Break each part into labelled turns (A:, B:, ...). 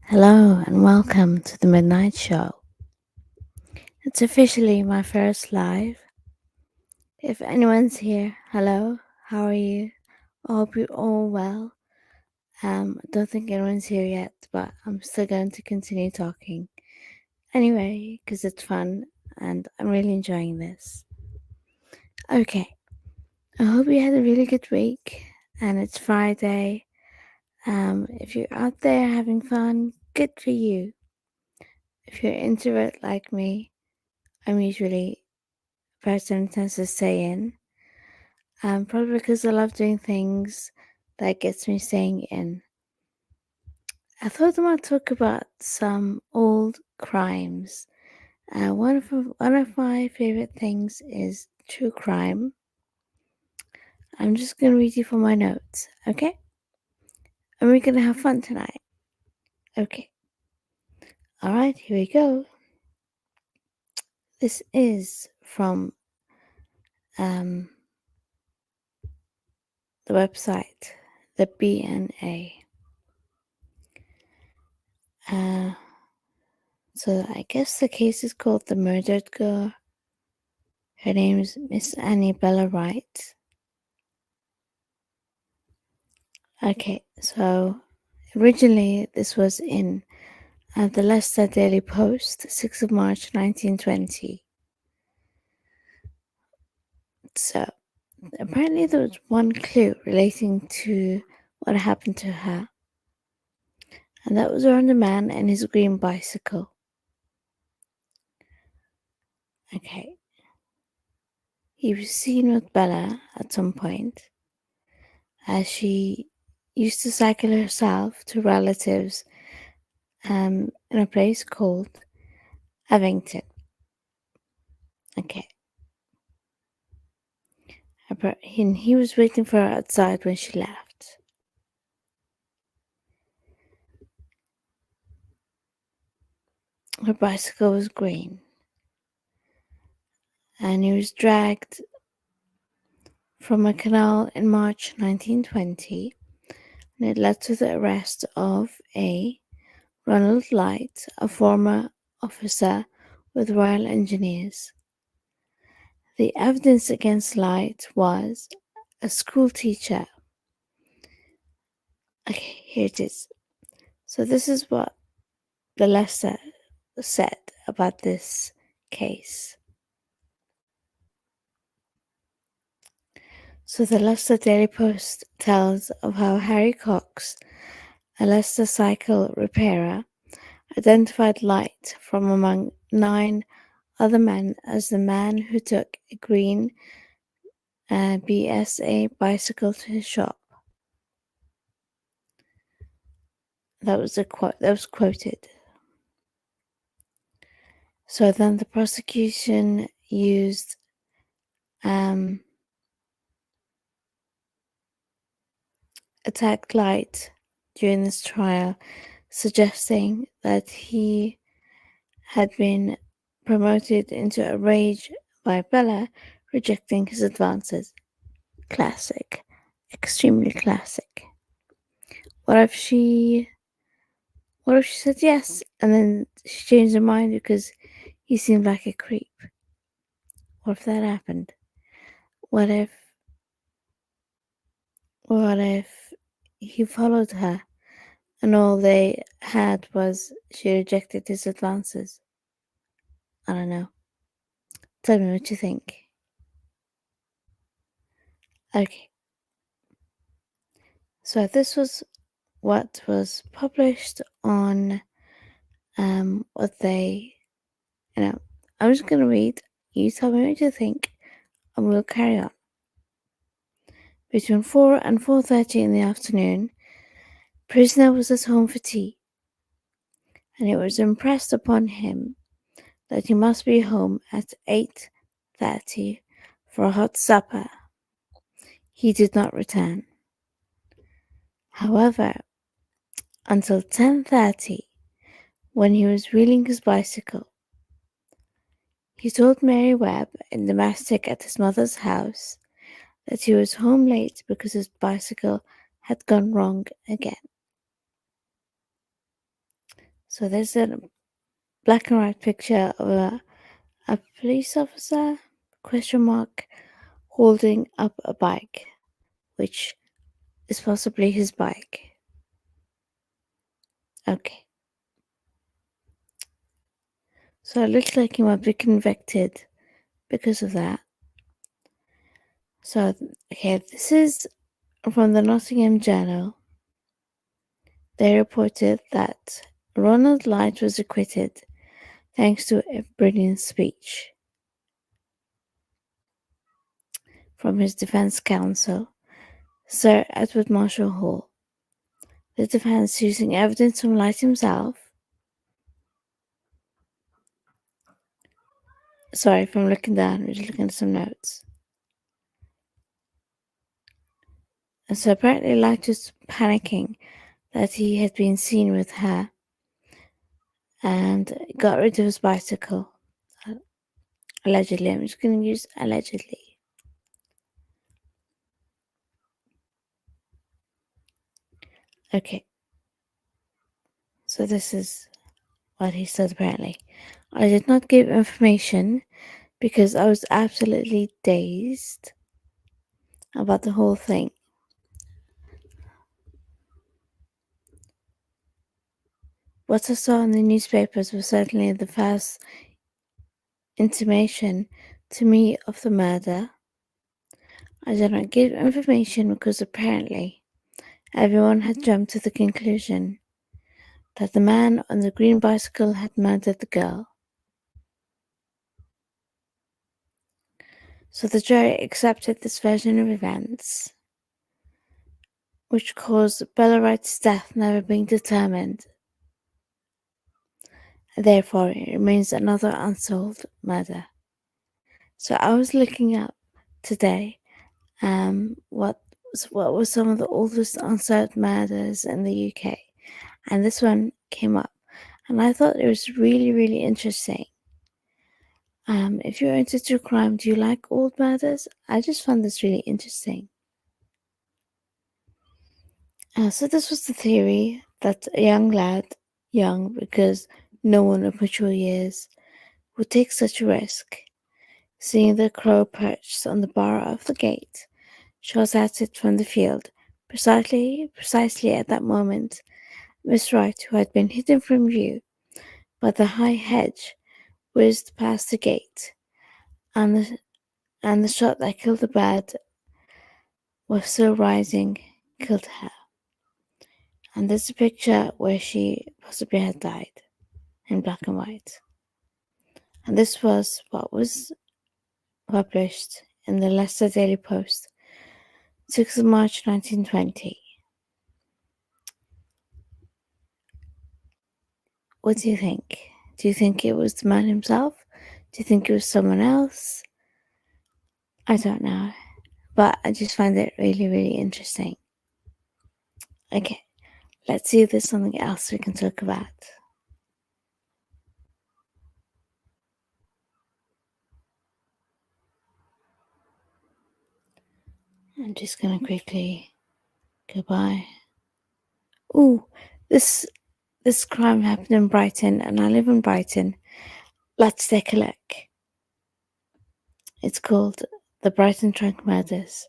A: Hello and welcome to the Midnight Show. It's officially my first live. If anyone's here, hello, how are you? I hope you're all well. I don't think anyone's here yet, but I'm still going to continue talking. Anyway, because it's fun and I'm really enjoying this. Okay, I hope you had a really good week and it's Friday. If you're out there having fun, good for you. If you're an introvert like me, I'm usually a person who tends to stay in. Probably because I love doing things that gets me staying in. I thought I might talk about some old crimes. One of my favorite things is true crime. I'm just gonna read you from my notes, okay? And we're gonna have fun tonight. Okay. Alright, here we go. This is from the website, the BNA. So I guess the case is called The Murdered Girl. Her name is Miss Annie Bella Wright. Okay, so originally this was in the Leicester Daily Post, 6th of March 1920. So apparently there was one clue relating to what happened to her, and that was around a man and his green bicycle. Okay. He was seen with Bella at some point, as she used to cycle herself to relatives in a place called Avington. Okay. And he was waiting for her outside when she left. Her bicycle was green, and he was dragged from a canal in March 1920, and it led to the arrest of a Ronald Light, a former officer with Royal Engineers. The evidence against Light was a school teacher. Okay, here it is. So this is what the Leicester said about this case. So the Leicester Daily Post tells of how Harry Cox, a Leicester cycle repairer, identified Light from among 9 other men as the man who took a green BSA bicycle to his shop. That was a quote that was quoted. So then the prosecution used attacked Light during this trial, suggesting that he had been promoted into a rage by Bella, rejecting his advances. Classic. Extremely classic. What if she said yes and then she changed her mind because he seemed like a creep? What if that happened? What if he followed her and all they had was she rejected his advances? I don't know. Tell me what you think. Okay. So this was what was published on what they, I'm just going to read. You tell me what you think and we'll carry on. Between 4 and 4:30 in the afternoon, prisoner was at home for tea, and it was impressed upon him that he must be home at 8:30 for a hot supper. He did not return. However, until 10:30, when he was wheeling his bicycle, he told Mary Webb, a domestic at his mother's house, that he was home late because his bicycle had gone wrong again. So there's a black and white picture of a police officer, question mark, holding up a bike, which is possibly his bike. Okay. So it looks like he might be convicted because of that. So, okay, this is from the Nottingham Journal. They reported that Ronald Light was acquitted thanks to a brilliant speech from his defense counsel, Sir Edward Marshall Hall. The defense, using evidence from Light himself, sorry if I'm looking down, I'm just looking at some notes. And so apparently Light was panicking that he had been seen with her and got rid of his bicycle. Allegedly, I'm just going to use allegedly. Okay. So this is what he said apparently. I did not give information because I was absolutely dazed about the whole thing. What I saw in the newspapers was certainly the first intimation to me of the murder. I did not give information because apparently everyone had jumped to the conclusion that the man on the green bicycle had murdered the girl. So the jury accepted this version of events, which caused Bella Wright's death never being determined. Therefore, it remains another unsolved murder. So I was looking up today what were some of the oldest unsolved murders in the UK, and this one came up, and I thought it was really, really interesting. If you're into true crime, do you like old murders? I just found this really interesting. So this was the theory that a young lad, young because no one of mature years, would take such a risk. Seeing the crow perched on the bar of the gate, shot at it from the field. Precisely at that moment, Miss Wright, who had been hidden from view by the high hedge, whizzed past the gate, and the shot that killed the bird was still rising, killed her. And there's a picture where she possibly had died in black and white. And this was what was published in the Leicester Daily Post, 6th of March 1920. What do you think? Do you think it was the man himself? Do you think it was someone else? I don't know, but I just find it really, really interesting. Okay, let's see if there's something else we can talk about. I'm just gonna quickly go by. Ooh, this crime happened in Brighton, and I live in Brighton. Let's take a look. It's called the Brighton Trunk Murders.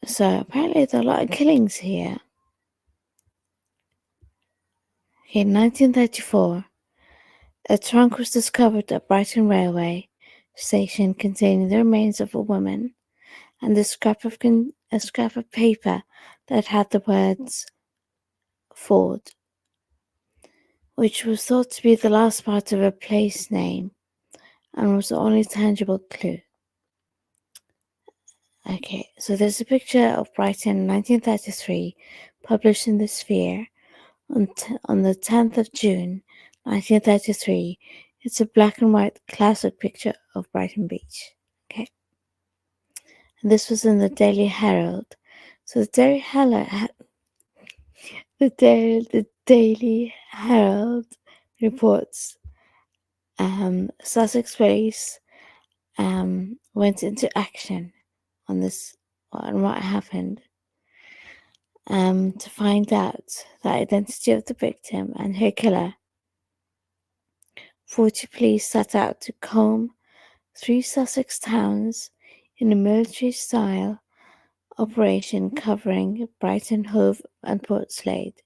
A: So apparently there are a lot of killings here. In 1934, a trunk was discovered at Brighton Railway Station containing the remains of a woman and a scrap of paper that had the words Ford, which was thought to be the last part of a place name and was the only tangible clue. Okay, so there's a picture of Brighton in 1933 published in the Sphere on the 10th of June 1933. It's a black and white classic picture of Brighton Beach. Okay, and this was in the Daily Herald. So the Daily Herald reports Sussex Police went into action on this, on what happened. to find out the identity of the victim and her killer. 40 police set out to comb through Sussex towns in a military-style operation covering Brighton, Hove and Portslade.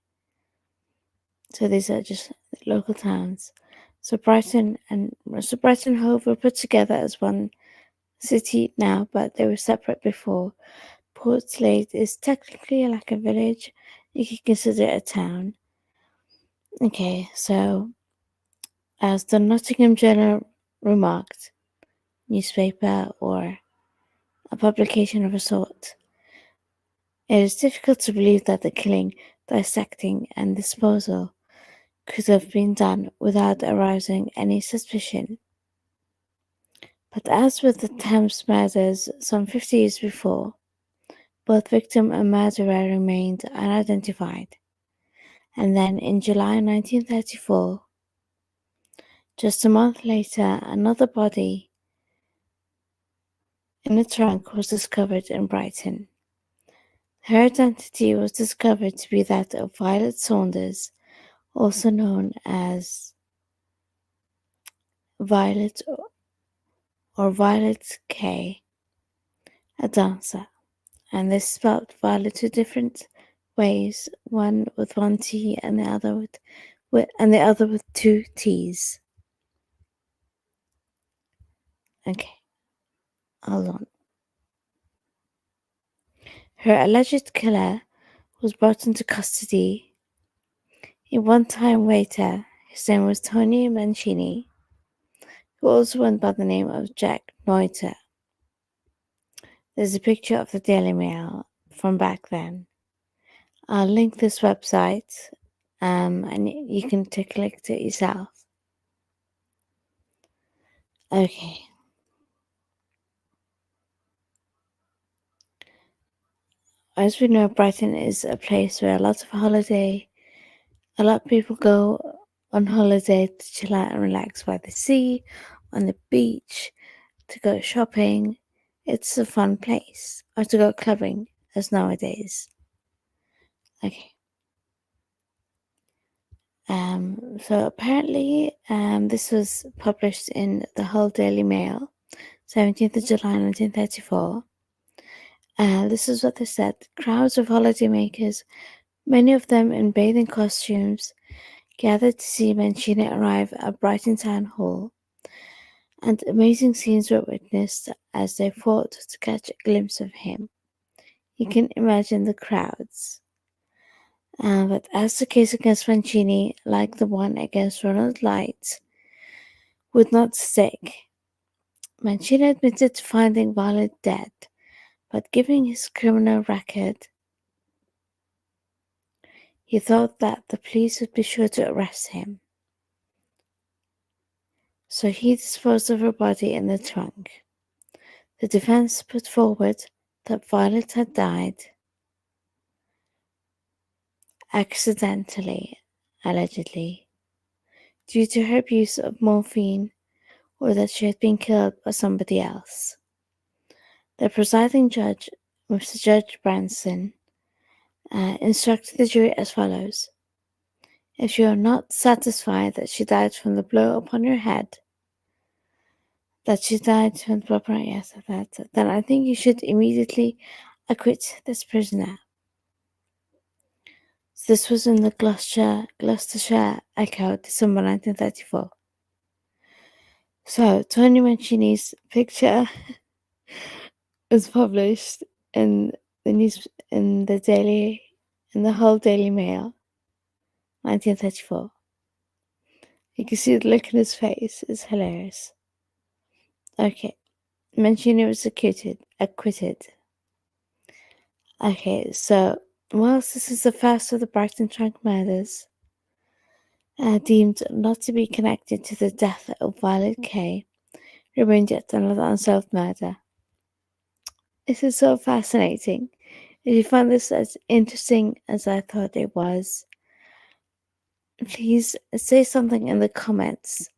A: So these are just local towns. So Brighton and Hove were put together as one city now, but they were separate before. Portslade is technically like a village. You could consider it a town. Okay, so as the Nottingham Journal remarked, newspaper or a publication of a sort, it is difficult to believe that the killing, dissecting, and disposal could have been done without arousing any suspicion. But as with the Thames murders some 50 years before, both victim and murderer remained unidentified. And then in July 1934, just a month later, another body in a trunk was discovered in Brighton. Her identity was discovered to be that of Violet Saunders, also known as Violet or Violet K, a dancer. And they spelled Violet two different ways, one with one T and the other with two T's. Okay, hold on. Her alleged killer was brought into custody. A one-time waiter, his name was Tony Mancini, who also went by the name of Jack Noiter. There's a picture of the Daily Mail from back then. I'll link this website, and you can take a look at it yourself. Okay. As we know, Brighton is a place where a lot of people go on holiday to chill out and relax by the sea, on the beach, to go shopping. It's a fun place. Or to go clubbing, as nowadays. Okay. So apparently, this was published in the Hull Daily Mail, 17th of July 1934. This is what they said. Crowds of holidaymakers, many of them in bathing costumes, gathered to see Mancini arrive at Brighton Town Hall, and amazing scenes were witnessed as they fought to catch a glimpse of him. You can imagine the crowds. But as the case against Mancini, like the one against Ronald Light, would not stick, Mancini admitted to finding Violet dead, but given his criminal record, he thought that the police would be sure to arrest him. So he disposed of her body in the trunk. The defense put forward that Violet had died accidentally, allegedly, due to her abuse of morphine, or that she had been killed by somebody else. The presiding judge, Mr. Judge Branson, instructed the jury as follows. If you are not satisfied that she died from the blow upon her head, then I think you should immediately acquit this prisoner. This was in the Gloucestershire Echo, December 1934. So, Tony Mancini's picture was published in the Hull Daily Mail, 1934. You can see the look in his face. It's hilarious. Okay, Mancini was acquitted. Okay, so whilst this is the first of the Brighton trunk murders, deemed not to be connected to the death of Violet K, remained yet another unsolved murder. This is so fascinating. If you find this as interesting as I thought it was, please say something in the comments,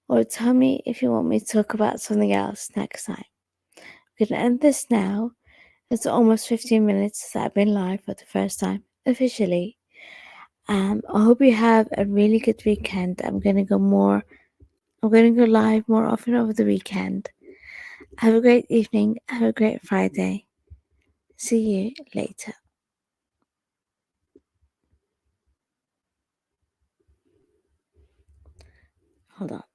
A: or tell me if you want me to talk about something else next time. I'm going to end this now, It's almost 15 minutes since I've been live for the first time, officially. I hope you have a really good weekend. I'm gonna go live more often over the weekend. Have a great evening. Have a great Friday. See you later. Hold on.